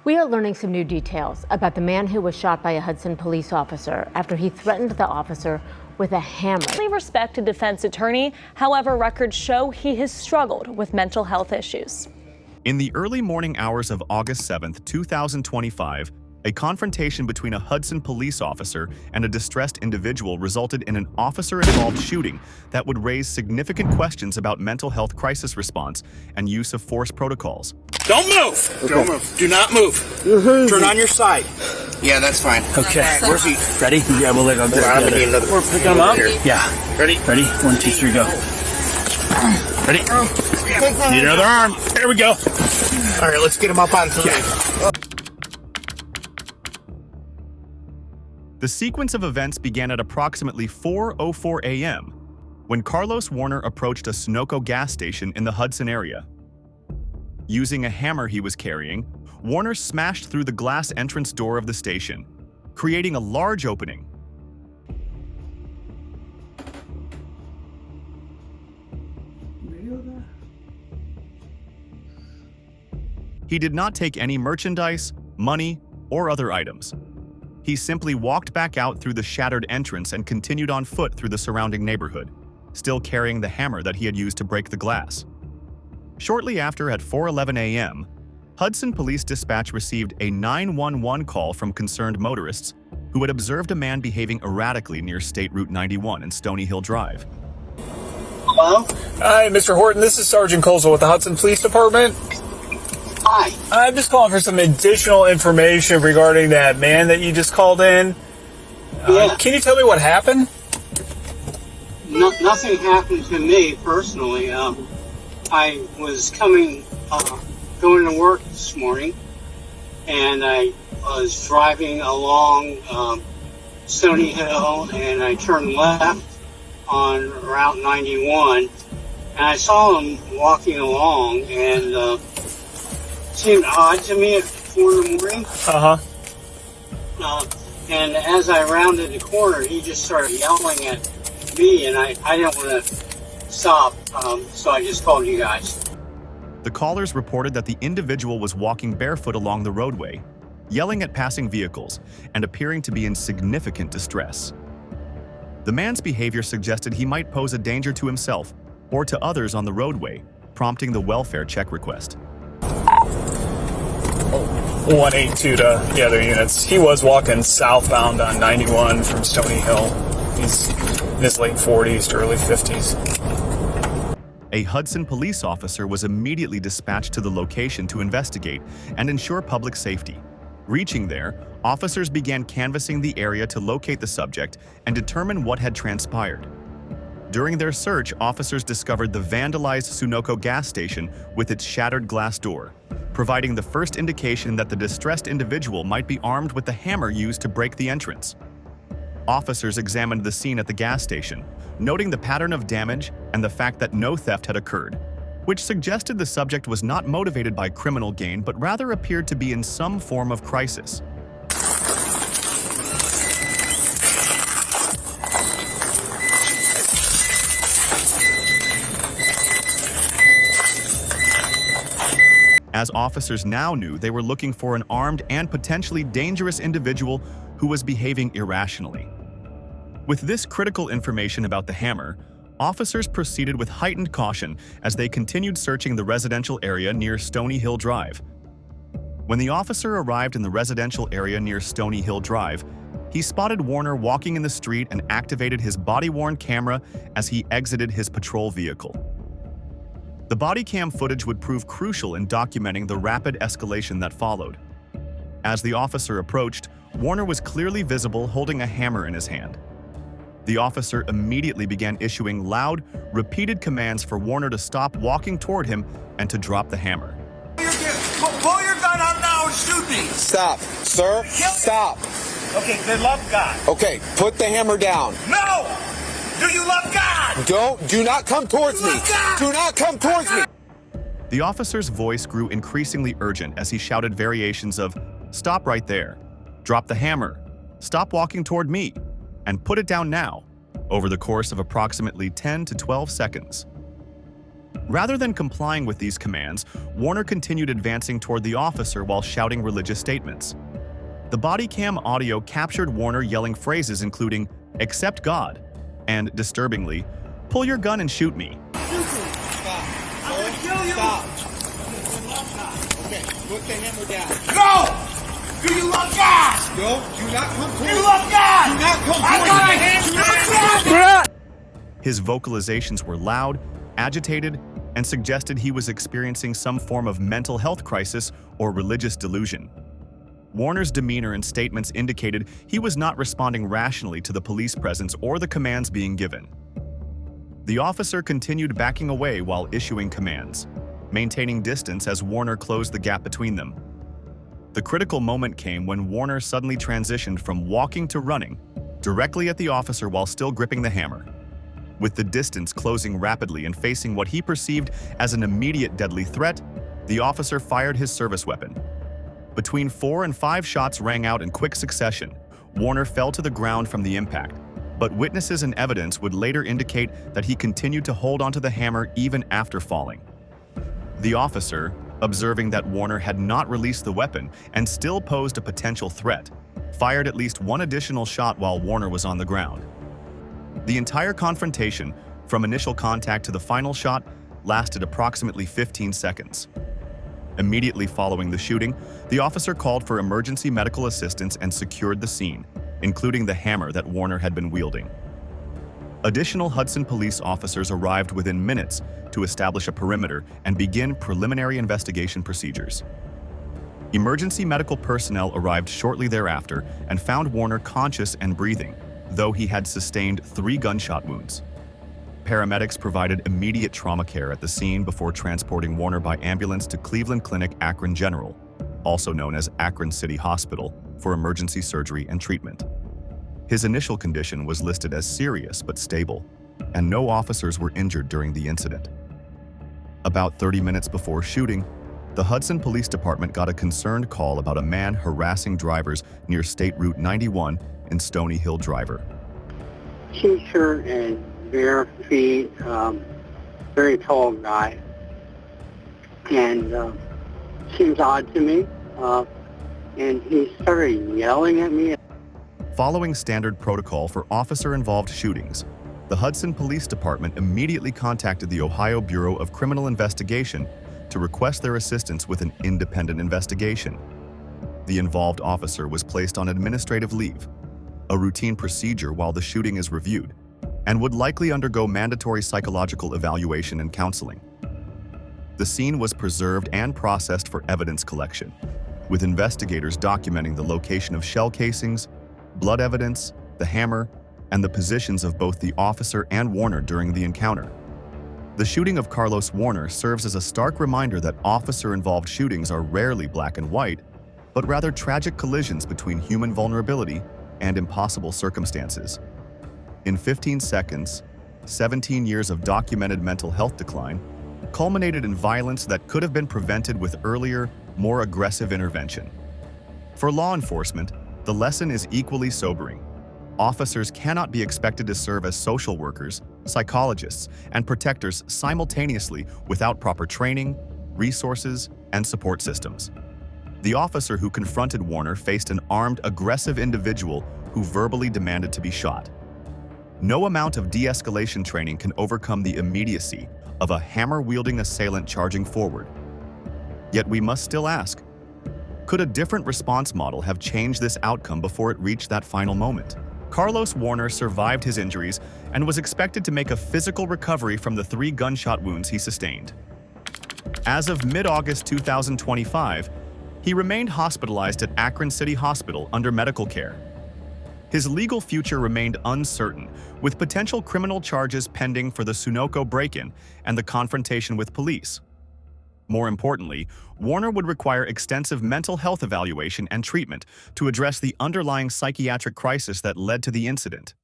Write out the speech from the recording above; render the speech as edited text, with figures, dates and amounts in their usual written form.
We are learning some new details about the man who was shot by a Hudson police officer after he threatened the officer with a hammer. A respected defense attorney, however, records show he has struggled with mental health issues. In the early morning hours of August 7, 2025, a confrontation between a Hudson police officer and a distressed individual resulted in an officer-involved shooting that would raise significant questions about mental health crisis response and use of force protocols. Don't move! Okay. Don't move. Do not move. Turn on your side. Yeah, that's fine. Okay. Where's he? Ready? Yeah, we'll let go. We're picking him up? Yeah. Ready? Ready? 1, 2, 3, go. Ready? Need another arm. There we go. All right, let's get him up on 3. Yeah. The sequence of events began at approximately 4:04 a.m. when Carlos Warner approached a Sunoco gas station in the Hudson area. Using a hammer he was carrying, Warner smashed through the glass entrance door of the station, creating a large opening. He did not take any merchandise, money, or other items. He simply walked back out through the shattered entrance and continued on foot through the surrounding neighborhood, still carrying the hammer that he had used to break the glass. Shortly after, at 4:11 a.m., Hudson Police Dispatch received a 911 call from concerned motorists who had observed a man behaving erratically near State Route 91 and Stony Hill Drive. Hello? Hi, Mr. Horton. This is Sergeant Colesville with the Hudson Police Department. Hi. I'm just calling for some additional information regarding that man that you just called in. Yeah. Can you tell me what happened? Nothing happened to me personally. I was going to work this morning, and I was driving along Stony Hill, and I turned left on Route 91, and I saw him walking along, and seemed odd to me at 4 in the morning. And as I rounded the corner, he just started yelling at me, and I didn't want to stop, so I just called you guys. The callers reported that the individual was walking barefoot along the roadway, yelling at passing vehicles, and appearing to be in significant distress. The man's behavior suggested he might pose a danger to himself or to others on the roadway, prompting the welfare check request. 182 to the other units. He was walking southbound on 91 from Stony Hill. He's in his late 40s to early 50s. A Hudson police officer was immediately dispatched to the location to investigate and ensure public safety. Reaching there, officers began canvassing the area to locate the subject and determine what had transpired. During their search, officers discovered the vandalized Sunoco gas station with its shattered glass door, providing the first indication that the distressed individual might be armed with the hammer used to break the entrance. Officers examined the scene at the gas station, noting the pattern of damage and the fact that no theft had occurred, which suggested the subject was not motivated by criminal gain but rather appeared to be in some form of crisis. As officers now knew, they were looking for an armed and potentially dangerous individual who was behaving irrationally. With this critical information about the hammer, officers proceeded with heightened caution as they continued searching the residential area near Stony Hill Drive. When the officer arrived in the residential area near Stony Hill Drive, he spotted Warner walking in the street and activated his body-worn camera as he exited his patrol vehicle. The BodyCam footage would prove crucial in documenting the rapid escalation that followed. As the officer approached, Warner was clearly visible holding a hammer in his hand. The officer immediately began issuing loud, repeated commands for Warner to stop walking toward him and to drop the hammer. Pull your gun out now and shoot me! Stop, sir. Stop. Okay, then love God. Okay, put the hammer down. No! Do you love God? Do not come towards me. Do not come towards me. The officer's voice grew increasingly urgent as he shouted variations of, "Stop right there," "Drop the hammer," "Stop walking toward me," and "Put it down now," over the course of approximately 10 to 12 seconds. Rather than complying with these commands, Warner continued advancing toward the officer while shouting religious statements. The body cam audio captured Warner yelling phrases including, "Accept God," and, disturbingly, "Pull your gun and shoot me." Stop. I'm gonna kill you. Stop. Okay, put the hammer down. Go! Do you love God? Go. Do not come towards You love God! Do not come I towards got me. a hand. His vocalizations were loud, agitated, and suggested he was experiencing some form of mental health crisis or religious delusion. Warner's demeanor and statements indicated he was not responding rationally to the police presence or the commands being given. The officer continued backing away while issuing commands, maintaining distance as Warner closed the gap between them. The critical moment came when Warner suddenly transitioned from walking to running, directly at the officer while still gripping the hammer. With the distance closing rapidly and facing what he perceived as an immediate deadly threat, the officer fired his service weapon. Between 4 and 5 shots rang out in quick succession. Warner fell to the ground from the impact, but witnesses and evidence would later indicate that he continued to hold onto the hammer even after falling. The officer, observing that Warner had not released the weapon and still posed a potential threat, fired at least one additional shot while Warner was on the ground. The entire confrontation, from initial contact to the final shot, lasted approximately 15 seconds. Immediately following the shooting, the officer called for emergency medical assistance and secured the scene, including the hammer that Warner had been wielding. Additional Hudson Police officers arrived within minutes to establish a perimeter and begin preliminary investigation procedures. Emergency medical personnel arrived shortly thereafter and found Warner conscious and breathing, though he had sustained 3 gunshot wounds. Paramedics provided immediate trauma care at the scene before transporting Warner by ambulance to Cleveland Clinic Akron General, also known as Akron City Hospital, for emergency surgery and treatment. His initial condition was listed as serious but stable, and no officers were injured during the incident. About 30 minutes before shooting, the Hudson Police Department got a concerned call about a man harassing drivers near State Route 91 in Stony Hill Driver. T-shirt and bare feet, very tall guy, and seems odd to me. And he started yelling at me. Following standard protocol for officer-involved shootings, the Hudson Police Department immediately contacted the Ohio Bureau of Criminal Investigation to request their assistance with an independent investigation. The involved officer was placed on administrative leave, a routine procedure while the shooting is reviewed, and would likely undergo mandatory psychological evaluation and counseling. The scene was preserved and processed for evidence collection, with investigators documenting the location of shell casings, blood evidence, the hammer, and the positions of both the officer and Warner during the encounter. The shooting of Carlos Warner serves as a stark reminder that officer-involved shootings are rarely black and white, but rather tragic collisions between human vulnerability and impossible circumstances. In 15 seconds, 17 years of documented mental health decline culminated in violence that could have been prevented with earlier, more aggressive intervention. For law enforcement, the lesson is equally sobering. Officers cannot be expected to serve as social workers, psychologists, and protectors simultaneously without proper training, resources, and support systems. The officer who confronted Warner faced an armed, aggressive individual who verbally demanded to be shot. No amount of de-escalation training can overcome the immediacy of a hammer-wielding assailant charging forward. Yet we must still ask, could a different response model have changed this outcome before it reached that final moment? Carlos Warner survived his injuries and was expected to make a physical recovery from the 3 gunshot wounds he sustained. As of mid-August 2025, he remained hospitalized at Akron City Hospital under medical care. His legal future remained uncertain, with potential criminal charges pending for the Sunoco break-in and the confrontation with police. More importantly, Warner would require extensive mental health evaluation and treatment to address the underlying psychiatric crisis that led to the incident.